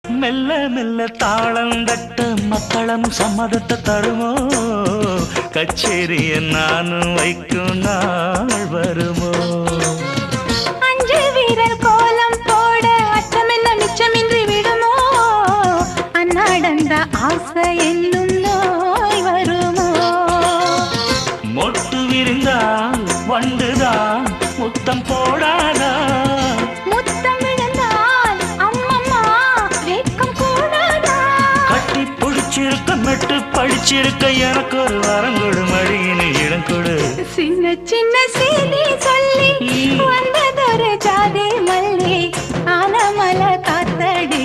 மெல்ல மெல்ல தாளம் தட்ட மக்களும் சம்மதத்தை தருமோ கச்சேரிய நானும் வைக்கும் நாள் வருமோ அஞ்சு வீரர் கோலம் போட அச்சம் என்ன மிச்சமின்றி விடுமோ அந்நாடந்த ஆசை என்னும் நோய் வருமோ மொட்டு விரிந்தால் வண்டுதான் முத்தம் போடாதா முத்தம் விழுந்தால் அம்மம்மா வேட்கம் கூடாதா கட்டி பிடிச்சிருக்க மெட்டு படிச்சிருக்க எனக்கு ஒரு வரம் கொடு மடியின் இடம் கொடு சின்ன சின்ன செய்தி சொல்லி வந்ததொரு ஜாதி மல்லி ஆனமல காத்தடி